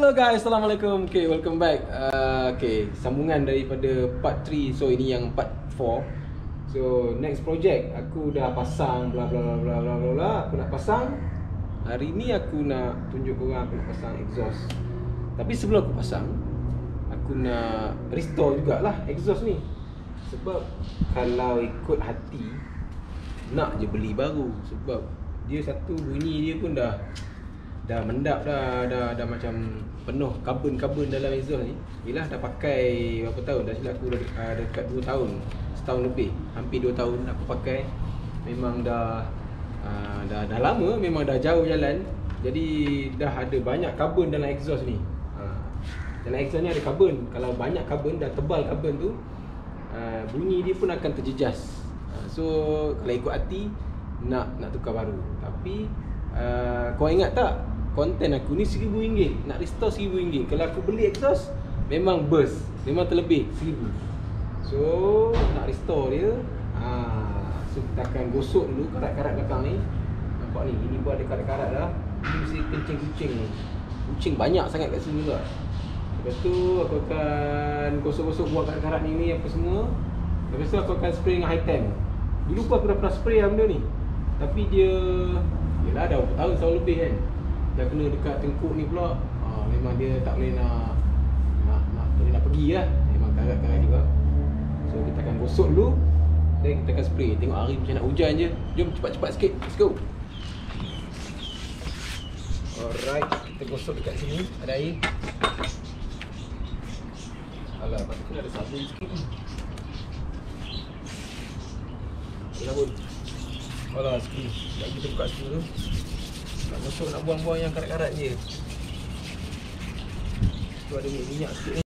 Hello guys, Assalamualaikum. Okay, welcome back. Okay, sambungan daripada part 3. So ini yang part 4. So next project aku dah pasang bla bla bla bla bla bla bla. Aku nak pasang. Hari ni aku nak tunjuk korang aku nak pasang exhaust. Tapi sebelum aku pasang, aku nak restore jugalah exhaust ni. Sebab kalau ikut hati nak je beli baru. Sebab dia satu bunyi dia pun dah mendap dah macam penuh karbon dalam exhaust ni. Yelah dah pakai berapa tahun dah silap aku dah dekat 2 tahun, setahun lebih, hampir 2 tahun aku pakai. Memang dah lama, memang dah jauh jalan. Jadi dah ada banyak karbon dalam exhaust ni. Dalam exhaust ni ada karbon. Kalau banyak karbon, dah tebal karbon tu, bunyi dia pun akan terjejas. So kalau ikut hati nak tukar baru. Tapi kau ingat tak, konten aku ni RM1,000, nak restore RM1,000. Kalau aku beli exhaust memang burst, memang terlebih RM1,000. So nak restore dia, so kita akan gosok dulu karat-karat belakang ni. Nampak ni, ini pun ada karat-karat dah. Ini mesti kencing kucing ni. Kucing banyak sangat kat sini juga. Lepas tu aku akan gosok-gosok buang karat-karat ni apa semua. Lepas tu aku akan spray dengan high temp. Dulu pun aku dah pernah spray lah benda ni. Tapi dia, yelah dah berapa tahun lebih kan. Dah kena dekat tengkuk ni pula. Memang dia tak boleh nak pergi lah. Memang karat-karat juga. So kita akan gosok dulu, dan kita akan spray. Tengok hari macam nak hujan je. Jom cepat-cepat sikit. Let's go. Alright, kita gosok dekat sini. Ada air. Alah, lepas tu kena ada sabun sikit. Ada sabun. Alah, sikit. Sekejap kita buka sikit tu. Nak gosok, nak buang-buang yang karat-karat je. Tu ada minyak sikit ni.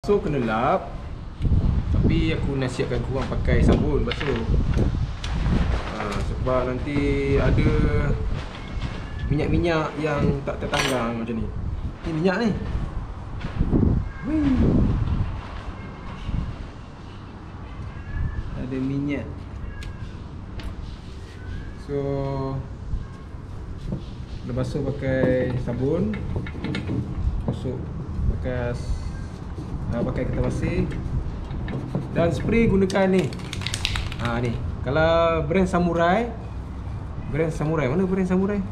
So kena lap. Tapi aku nasihatkan korang pakai sabun basuh. Sebab nanti ada minyak-minyak yang tak tertanggang macam ni. Ni minyak ni. Wih. Ada minyak. So kena basuh pakai sabun. Basuh pakai kertas bersih. Dan spray gunakan ni. Ni. Kalau brand Samurai. Mana brand Samurai?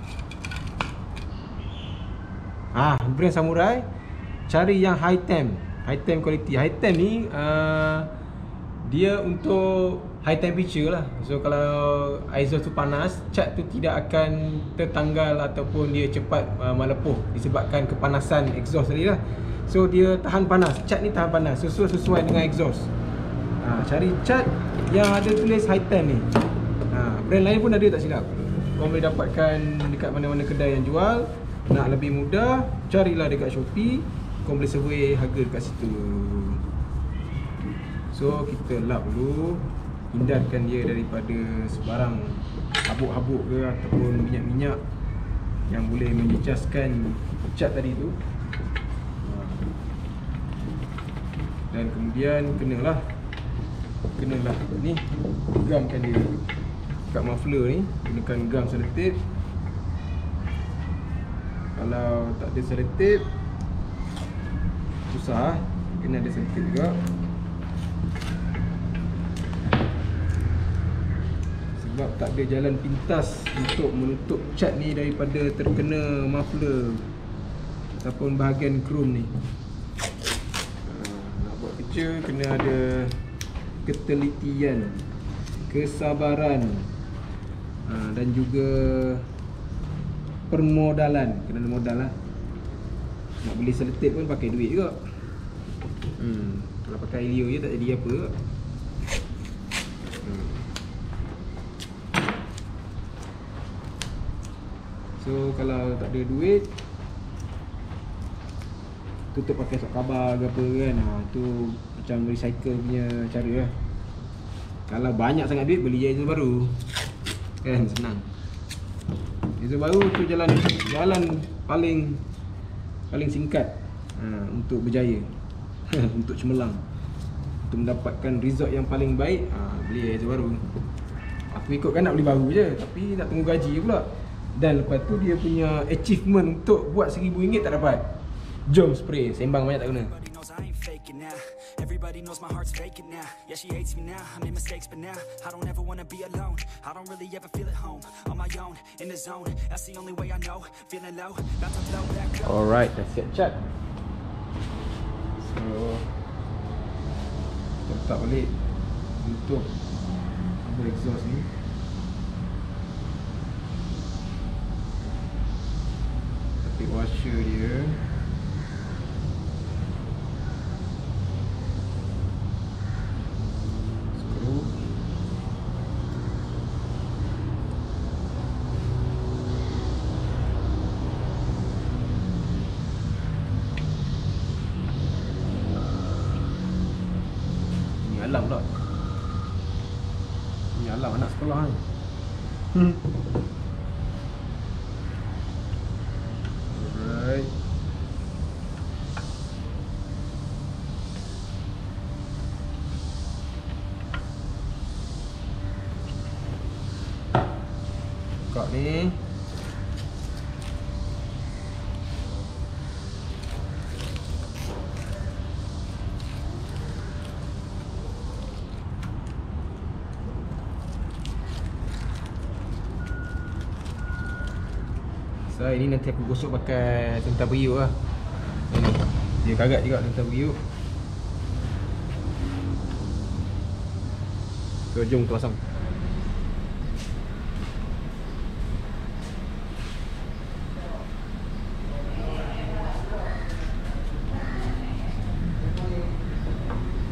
Brand Samurai. Cari yang high temp. High temp quality. High temp ni dia untuk high temperature lah. So kalau exhaust tu panas, cat tu tidak akan tertanggal ataupun dia cepat melepuh disebabkan kepanasan exhaust tadi lah. So dia tahan panas, cat ni tahan panas, sesuai dengan exhaust. Cari cat yang ada tulis high temp ni. Brand lain pun ada tak silap. Kau boleh dapatkan dekat mana-mana kedai yang jual. Nak lebih mudah, carilah dekat Shopee. Kau boleh survey harga dekat situ. So kita lap dulu. Hindarkan dia daripada sebarang habuk-habuk ke ataupun minyak-minyak yang boleh menjejaskan cat tadi tu. Dan kemudian kenalah ni, gamkan dia kat muffler ni. Gunakan gam selotip. Kalau tak ada selotip susah, kena ada selotip juga. Sebab tak ada jalan pintas untuk menutup cat ni daripada terkena muffler ataupun bahagian chrome ni. Kena ada ketelitian, kesabaran, dan juga permodalan. Kena ada modal lah. Nak beli selotip pun pakai duit juga. Kalau pakai Helio je tak jadi apa. So kalau tak ada duit, tutup pakai surat khabar ke apa kan. Tu macam recycle punya cara lah. Kalau banyak sangat duit, beli je baru. Kan senang. Diesel baru tu jalan paling singkat untuk berjaya. Untuk cemerlang. Untuk mendapatkan result yang paling baik, beli diesel baru. Aku ikutkan nak beli baru je, tapi nak tunggu gaji pula. Dan lepas tu dia punya achievement untuk buat RM1,000 tak dapat. Jom spray, sembang banyak tak guna. Everybody knows my heart's faking now. Yeah, she hates me now. I made mistakes, but now I don't ever wanna be alone. I don't really ever feel at home. On my own, in the zone. That's the only way I know. Feeling low, about to blow back up. Alright, dah siap cat. So kita letak balik untuk apa exhaust ni. Tapi washer dia. Alam pula. Ni alam anak sekolah ni. Alright. Buka ni. So ini nanti aku gosok pakai tinta beriuk lah. Ini dia karat juga tinta beriuk. So jom kita pasang.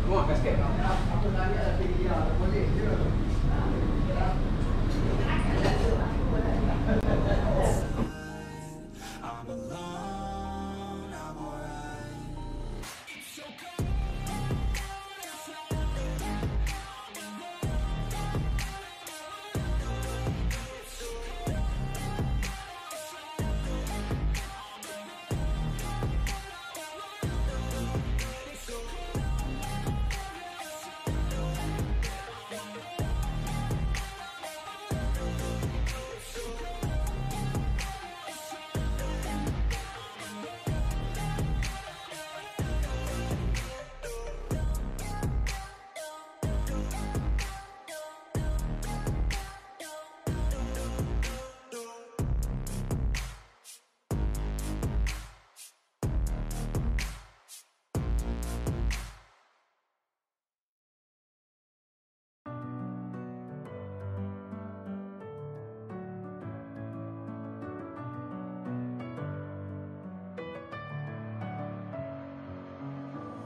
Muat kasket. Apa tanya dia boleh je.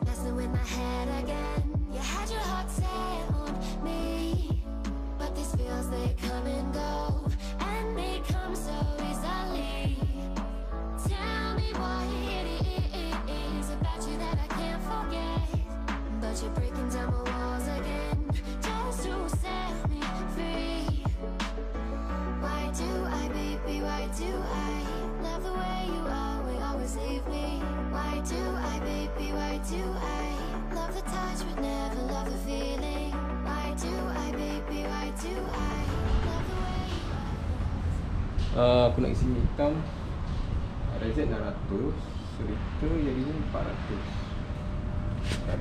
Messing with my head again. You had your heart set on me, but these feels, they come and go, and they come so easily. Tell me what it is about you that I can't forget, but you're breaking down my walls again, just to set me free. Why do I, baby, why do I love the way you are, we always leave me? Why do I, baby, why do I love the touch but never love the feeling? Why do I, baby, why do I love the way you are? Aku nak isi hitam. RZ 600, seliter jadinya 400. Okay.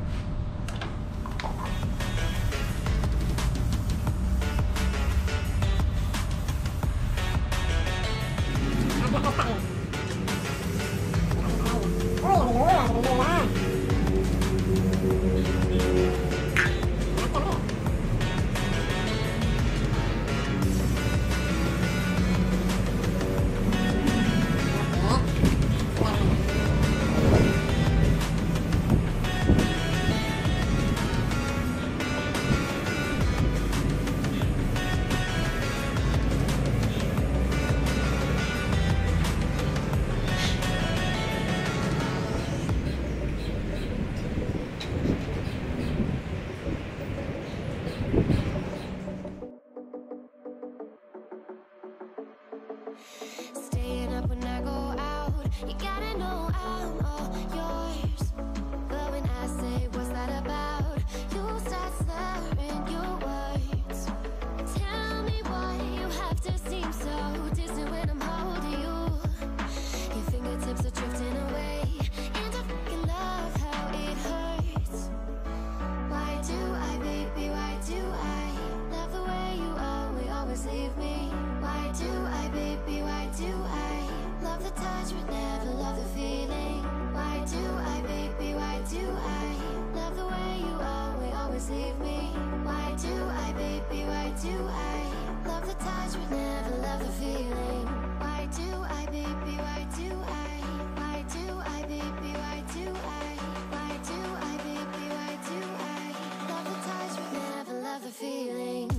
deceive me? Why do I, baby, why do I love the touch but never love the feeling? Why do I, baby, why do I? Why do I, baby, why do I? Why do I, baby, why do I love the touch but never love the feeling?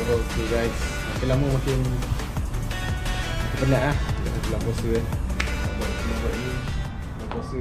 Okay guys, makin lama makin penat lah. Bulan puasa kan. Buat ni bulan puasa